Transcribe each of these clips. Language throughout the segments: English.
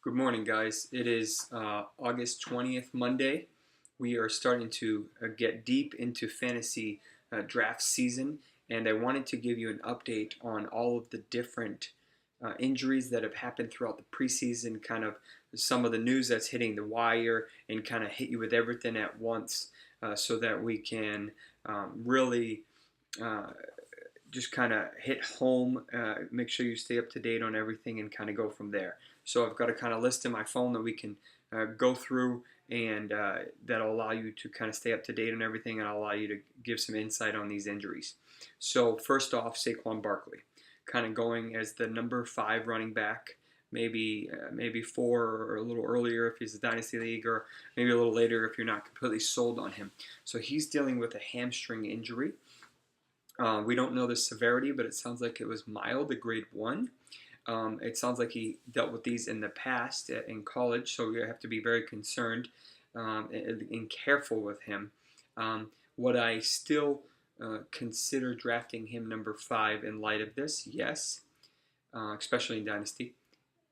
Good morning, guys. It is August 20th, Monday. We are starting to get deep into fantasy draft season, and I wanted to give you an update on all of the different injuries that have happened throughout the preseason, kind of some of the news that's hitting the wire, and kind of hit you with everything at once so that we can really just kind of hit home, make sure you stay up to date on everything, and kind of go from there. So I've got a kind of list in my phone that we can go through, and that'll allow you to kind of stay up to date on everything, and I'll allow you to give some insight on these injuries. So first off, Saquon Barkley, kind of going as the number 5 running back, maybe 4 or a little earlier if he's a dynasty league, or maybe a little later if you're not completely sold on him. So he's dealing with a hamstring injury. We don't know the severity, but it sounds like it was mild, a grade 1. It sounds like he dealt with these in the past in college, so we have to be very concerned and careful with him. Would I still consider drafting him number 5 in light of this? Yes, especially in Dynasty.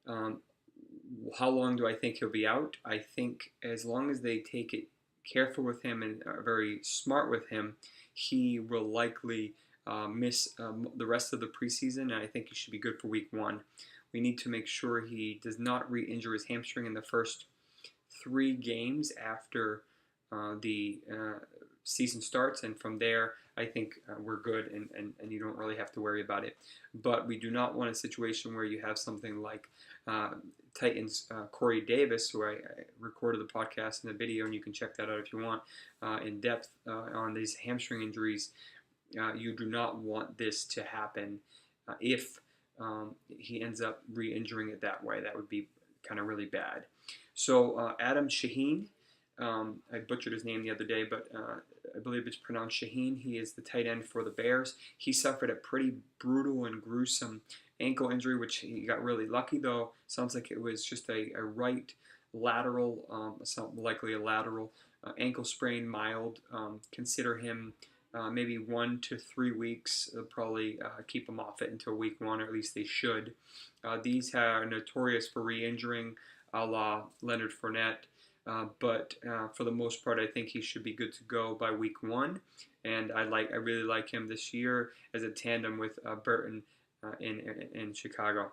How long do I think he'll be out? I think as long as they take it careful with him and are very smart with him, he will likely miss the rest of the preseason, and I think he should be good for week 1. We need to make sure he does not re-injure his hamstring in the first 3 games after the season starts, and from there I think we're good, and you don't really have to worry about it. But we do not want a situation where you have something like Titans Corey Davis, who I recorded the podcast and the video, and you can check that out if you want, in depth on these hamstring injuries. You do not want this to happen if he ends up re-injuring it that way. That would be kind of really bad. So Adam Shaheen, I butchered his name the other day, but I believe it's pronounced Shaheen. He is the tight end for the Bears. He suffered a pretty brutal and gruesome ankle injury, which he got really lucky, though. Sounds like it was just a right lateral, likely a lateral ankle sprain, mild. Consider him maybe 1 to 3 weeks. They'll probably keep him off it until week 1, or at least they should. These are notorious for re-injuring, a la Leonard Fournette. But for the most part, I think he should be good to go by week 1, and I really like him this year as a tandem with Burton in Chicago.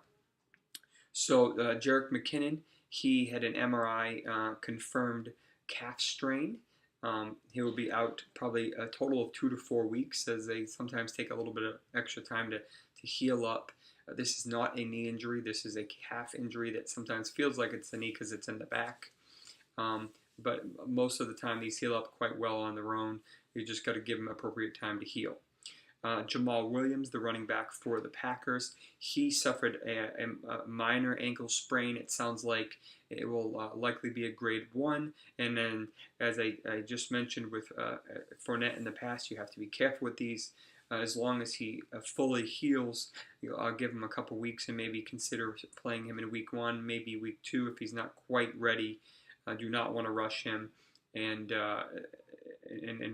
So Jerick McKinnon, he had an MRI confirmed calf strain. He will be out probably a total of 2 to 4 weeks, as they sometimes take a little bit of extra time to heal up. This is not a knee injury. This is a calf injury that sometimes feels like it's the knee because it's in the back. But most of the time these heal up quite well on their own. You just got to give them appropriate time to heal. Jamaal Williams, the running back for the Packers, he suffered a minor ankle sprain. It sounds like it will likely be a grade 1. And then, as I just mentioned with Fournette in the past, you have to be careful with these. As long as he fully heals, I'll give him a couple weeks and maybe consider playing him in week 1, maybe week 2 if he's not quite ready. Do not want to rush him and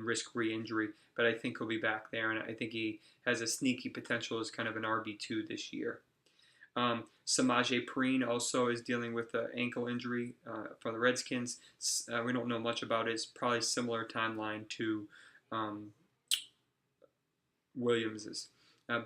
risk re-injury, but I think he'll be back there, and I think he has a sneaky potential as kind of an RB2 this year. Samaje Perine also is dealing with an ankle injury for the Redskins. We don't know much about it. It's probably similar timeline to Williams's.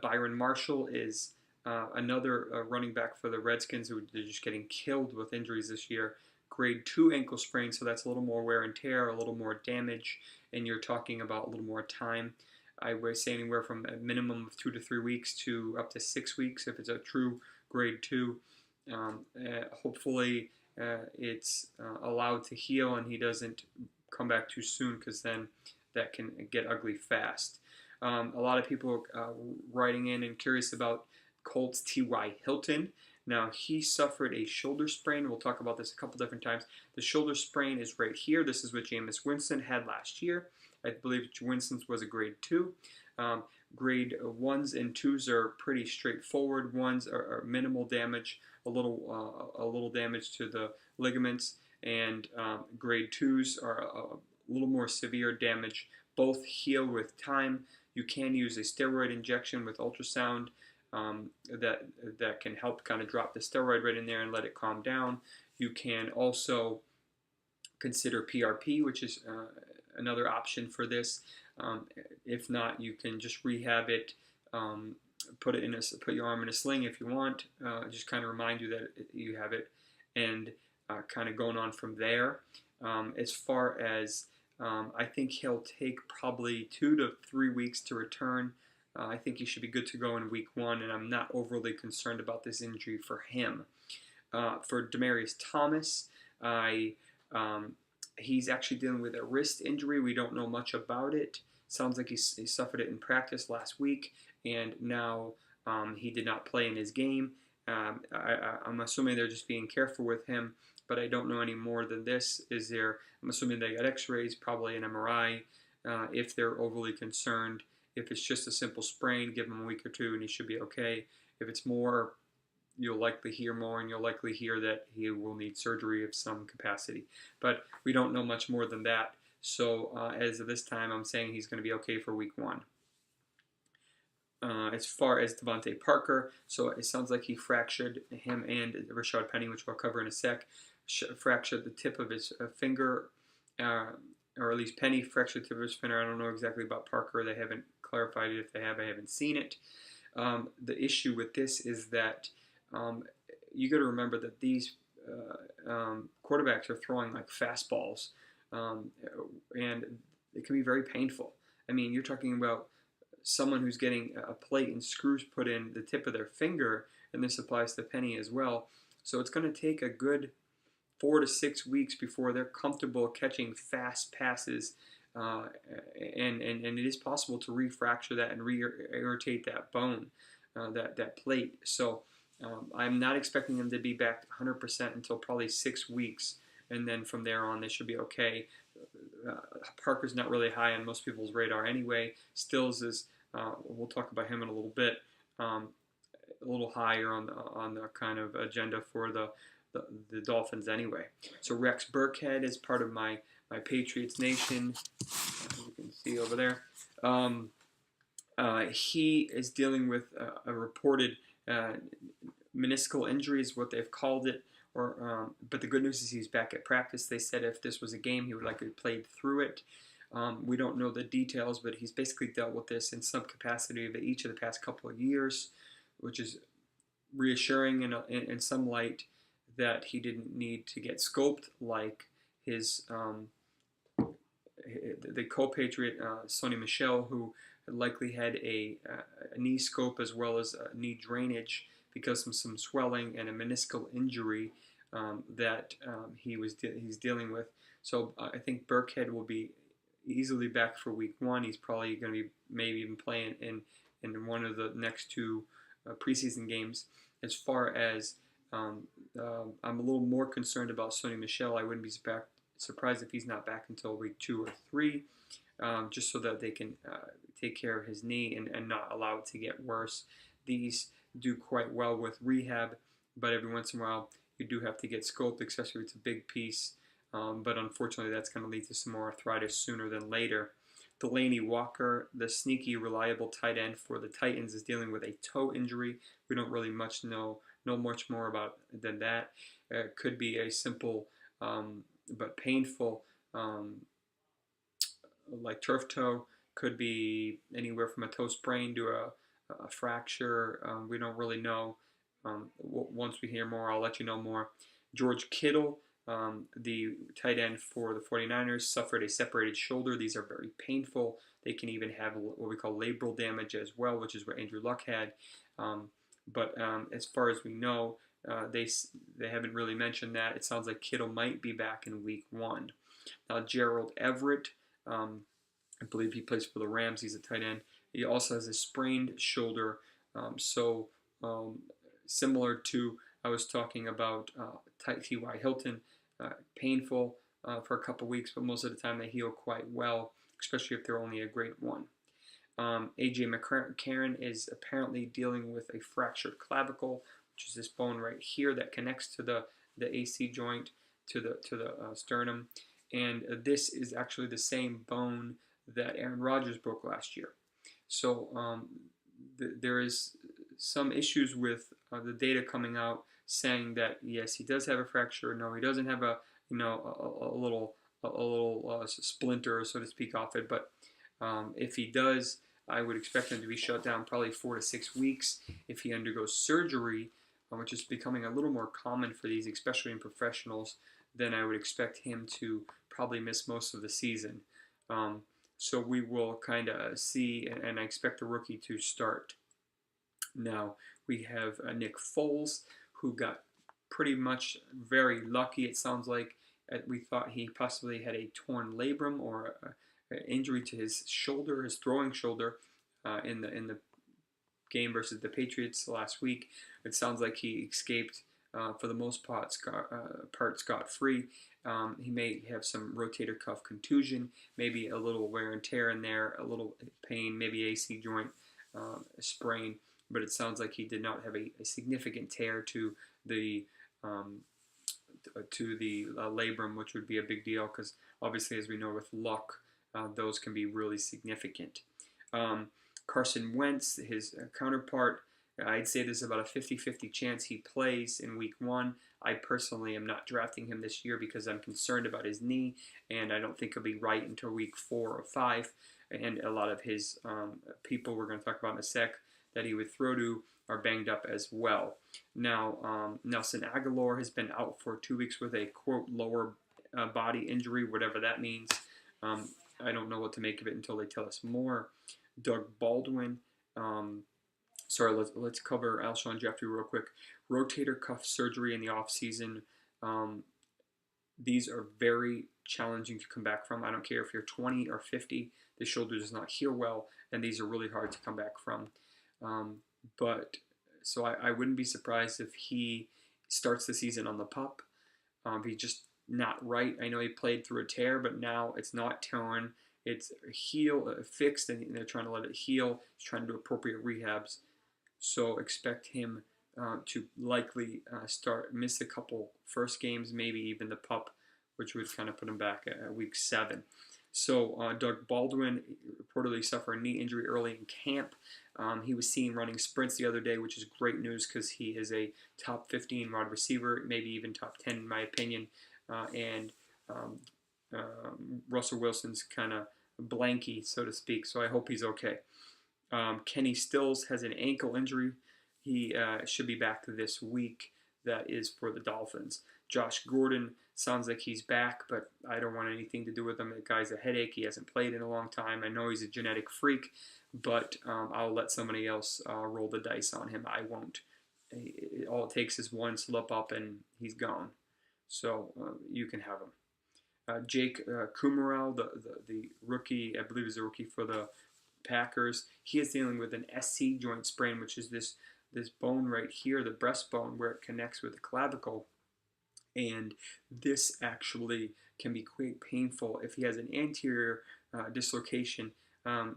Byron Marshall is another running back for the Redskins who are just getting killed with injuries this year. Grade 2 ankle sprain, so that's a little more wear and tear, a little more damage, and you're talking about a little more time. I would say anywhere from a minimum of 2 to 3 weeks to up to 6 weeks if it's a true grade 2. Hopefully it's allowed to heal and he doesn't come back too soon, because then that can get ugly fast. A lot of people are writing in and curious about Colts T.Y. Hilton. Now, he suffered a shoulder sprain. We'll talk about this a couple different times. The shoulder sprain is right here. This is what Jameis Winston had last year. I believe Winston's was a grade 2. Grade 1s and 2s are pretty straightforward. 1s are minimal damage, a little damage to the ligaments, and grade 2s are a little more severe damage. Both heal with time. You can use a steroid injection with ultrasound that can help kind of drop the steroid right in there and let it calm down. You can also consider PRP, which is another option for this. If not, you can just rehab it. Put your arm in a sling if you want. Just kind of remind you that you have it, and kind of going on from there. As far as I think he'll take probably 2 to 3 weeks to return. I think he should be good to go in week 1, and I'm not overly concerned about this injury for him. For Demaryius Thomas, he's actually dealing with a wrist injury. We don't know much about it. Sounds like he suffered it in practice last week, and now he did not play in his game. I'm assuming they're just being careful with him, but I don't know any more than this. I'm assuming they got x-rays, probably an MRI, if they're overly concerned. If it's just a simple sprain, give him a week or 2 and he should be okay. If it's more, you'll likely hear more, and you'll likely hear that he will need surgery of some capacity. But we don't know much more than that. So as of this time, I'm saying he's going to be okay for week 1. As far as Devante Parker, so it sounds like he fractured, him and Rashaad Penny, which we'll cover in a sec, fractured the tip of his finger, or at least Penny fractured the tip of his finger. I don't know exactly about Parker. They haven't clarified it. If they have, I haven't seen it. The issue with this is that you got to remember that these quarterbacks are throwing like fastballs, and it can be very painful. I mean, you're talking about someone who's getting a plate and screws put in the tip of their finger, and this applies to Penny as well. So it's going to take a good 4 to 6 weeks before they're comfortable catching fast passes, and it is possible to refracture that and re-irritate that bone, that plate. So I'm not expecting them to be back 100% until probably 6 weeks, and then from there on they should be okay. Parker's not really high on most people's radar anyway. Stills is, we'll talk about him in a little bit, a little higher on the kind of agenda for the Dolphins anyway. So Rex Burkhead is part of my Patriots Nation, as you can see over there. He is dealing with a reported meniscal injury is what they've called it. But the good news is he's back at practice. They said if this was a game, he would likely have played through it. We don't know the details, but he's basically dealt with this in some capacity of each of the past couple of years, which is reassuring in some light that he didn't need to get scoped like his the co-patriot Sony Michel, who likely had a knee scope as well as knee drainage because of some swelling and a meniscal injury that he's dealing with. So I think Burkhead will be easily back for week 1. He's probably going to be maybe even playing in one of the next 2 preseason games. As far as I'm a little more concerned about Sony Michel. I wouldn't be surprised if he's not back until week 2 or 3, just so that they can take care of his knee and not allow it to get worse. These do quite well with rehab, but every once in a while you do have to get scoped, especially if it's a big piece. But unfortunately, that's going to lead to some more arthritis sooner than later. Delanie Walker, the sneaky, reliable tight end for the Titans, is dealing with a toe injury. We don't really know much more about than that. It could be a simple but painful, like turf toe. Could be anywhere from a toe sprain to a fracture. We don't really know. Once we hear more, I'll let you know more. George Kittle, the tight end for the 49ers, suffered a separated shoulder. These are very painful. They can even have what we call labral damage as well, which is what Andrew Luck had. But as far as we know, they haven't really mentioned that. It sounds like Kittle might be back in week 1. Now, Gerald Everett, I believe he plays for the Rams. He's a tight end. He also has a sprained shoulder. Similar to I was talking about T.Y. Hilton, painful for a couple weeks, but most of the time they heal quite well, especially if they're only a grade 1. A.J. McCarron is apparently dealing with a fractured clavicle, which is this bone right here that connects to the AC joint to the sternum, and this is actually the same bone that Aaron Rodgers broke last year. So there is some issues with the data coming out saying that yes, he does have a fracture. No, he doesn't have a a little splinter, so to speak, off it. But if he does, I would expect him to be shut down probably 4 to 6 weeks. If he undergoes surgery, which is becoming a little more common for these, especially in professionals, then I would expect him to probably miss most of the season. So we will kind of see, and I expect the rookie to start. Now, we have Nick Foles, who got pretty much very lucky, it sounds like. We thought he possibly had a torn labrum or an injury to his shoulder, his throwing shoulder, in the game versus the Patriots last week. It sounds like he escaped for the most part scot-free. He may have some rotator cuff contusion, maybe a little wear and tear in there, a little pain, maybe AC joint sprain, but it sounds like he did not have a significant tear to the labrum, which would be a big deal because obviously, as we know with luck, those can be really significant. Carson Wentz, his counterpart, I'd say there's about a 50-50 chance he plays in week 1. I personally am not drafting him this year because I'm concerned about his knee, and I don't think he'll be right until week 4 or 5. And a lot of his people we're going to talk about in a sec that he would throw to are banged up as well. Now, Nelson Aguilar has been out for 2 weeks with a, quote, lower body injury, whatever that means. I don't know what to make of it until they tell us more. Doug Baldwin, let's cover Alshon Jeffery real quick. Rotator cuff surgery in the offseason. These are very challenging to come back from. I don't care if you're 20 or 50, the shoulder does not heal well, and these are really hard to come back from. So I wouldn't be surprised if he starts the season on the pup. He's just not right. I know he played through a tear, but now it's not torn. It's fixed, and they're trying to let it heal. He's trying to do appropriate rehabs. So expect him to likely miss a couple first games, maybe even the pup, which would kind of put him back at week 7. So Doug Baldwin reportedly suffered a knee injury early in camp. He was seen running sprints the other day, which is great news because he is a top 15 wide receiver, maybe even top 10 in my opinion. Russell Wilson's kind of blanky, so to speak, so I hope he's okay. Kenny Stills has an ankle injury. He should be back this week. That is for the Dolphins. Josh Gordon sounds like he's back, but I don't want anything to do with him. The guy's a headache. He hasn't played in a long time. I know he's a genetic freak, but I'll let somebody else roll the dice on him. I won't. All it takes is one slip up and he's gone. So you can have him. Jake Kumerow, the rookie, I believe is a rookie for the Packers. He is dealing with an SC joint sprain, which is this bone right here, the breastbone, where it connects with the clavicle. And this actually can be quite painful. If he has an anterior dislocation,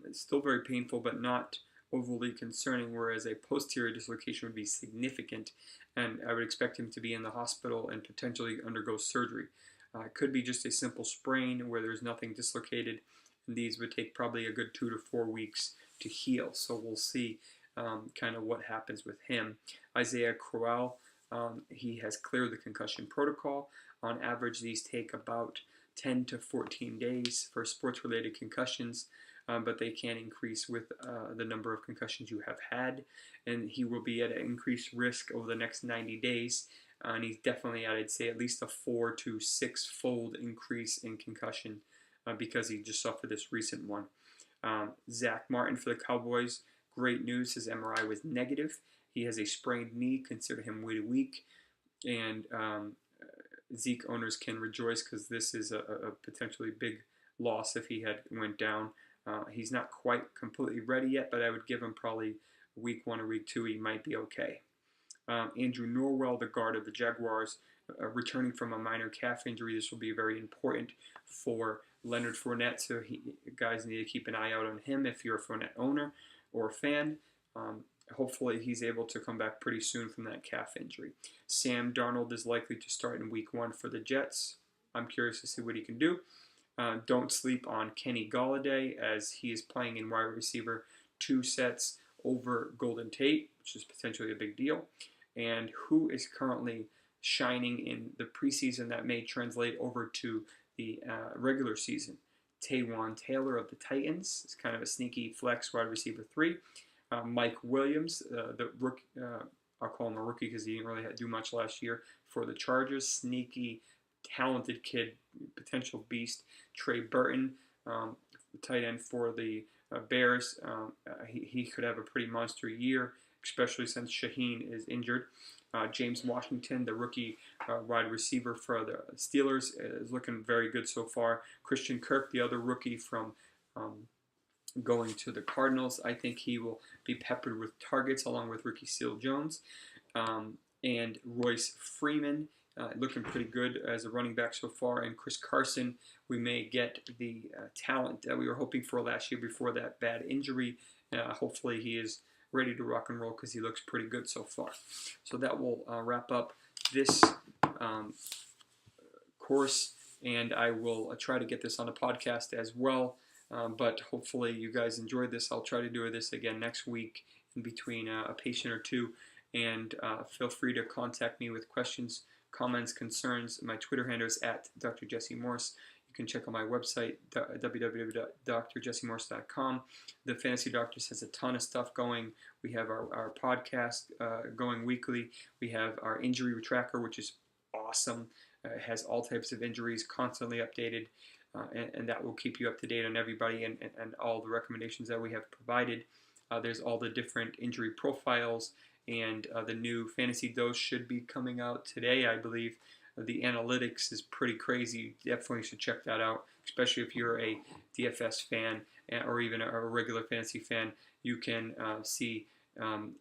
it's still very painful, but not overly concerning, whereas a posterior dislocation would be significant, and I would expect him to be in the hospital and potentially undergo surgery. It could be just a simple sprain where there's nothing dislocated, and these would take probably a good 2 to 4 weeks to heal. So we'll see kind of what happens with him. Isaiah Crowell, he has cleared the concussion protocol. On average, these take about 10 to 14 days for sports-related concussions, but they can increase with the number of concussions you have had, and he will be at an increased risk over the next 90 days. And he's definitely at, I'd say, at least a 4 to 6-fold increase in concussion because he just suffered this recent one. Zach Martin for the Cowboys, great news. His MRI was negative. He has a sprained knee. Consider him wait a week. And Zeke owners can rejoice because this is a potentially big loss if he had went down. He's not quite completely ready yet, but I would give him probably week 1 or week 2. He might be okay. Andrew Norwell, the guard of the Jaguars, returning from a minor calf injury. This will be very important for Leonard Fournette, so guys need to keep an eye out on him if you're a Fournette owner or a fan. Hopefully he's able to come back pretty soon from that calf injury. Sam Darnold is likely to start in week 1 for the Jets. I'm curious to see what he can do. Don't sleep on Kenny Golladay as he is playing in wide receiver 2 sets over Golden Tate, which is potentially a big deal, and who is currently shining in the preseason that may translate over to the regular season. Taywan Taylor of the Titans is kind of a sneaky flex wide receiver 3. Mike Williams, the rookie, I'll call him a rookie because he didn't really do much last year for the Chargers. Sneaky, talented kid, potential beast. Trey Burton, tight end for the Bears. He could have a pretty monster year, especially since Shaheen is injured. James Washington, the rookie wide receiver for the Steelers, is looking very good so far. Christian Kirk, the other rookie from going to the Cardinals, I think he will be peppered with targets along with Ricky Seals-Jones. And Royce Freeman, looking pretty good as a running back so far. And Chris Carson, we may get the talent that we were hoping for last year before that bad injury. Hopefully he is ready to rock and roll because he looks pretty good so far. So that will wrap up this course, and I will try to get this on a podcast as well. But hopefully you guys enjoyed this. I'll try to do this again next week in between a patient or two. And feel free to contact me with questions, comments, concerns. My Twitter handle is at Dr. Jesse Morse. You can check out my website, www.drjessemorse.com. The Fantasy Doctors has a ton of stuff going. We have our podcast going weekly. We have our injury tracker, which is awesome. It has all types of injuries, constantly updated, and that will keep you up to date on everybody and all the recommendations that we have provided. There's all the different injury profiles, and the new Fantasy Dose should be coming out today, I believe. The analytics is pretty crazy. You definitely should check that out, especially if you're a DFS fan or even a regular fantasy fan. You can see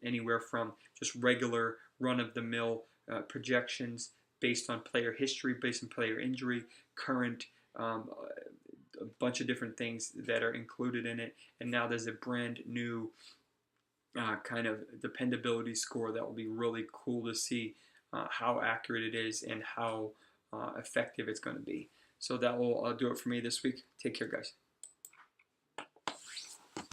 anywhere from just regular run-of-the-mill projections based on player history, based on player injury, current, a bunch of different things that are included in it. And now there's a brand new kind of dependability score that will be really cool to see how accurate it is and how effective it's going to be. So that will do it for me this week. Take care, guys.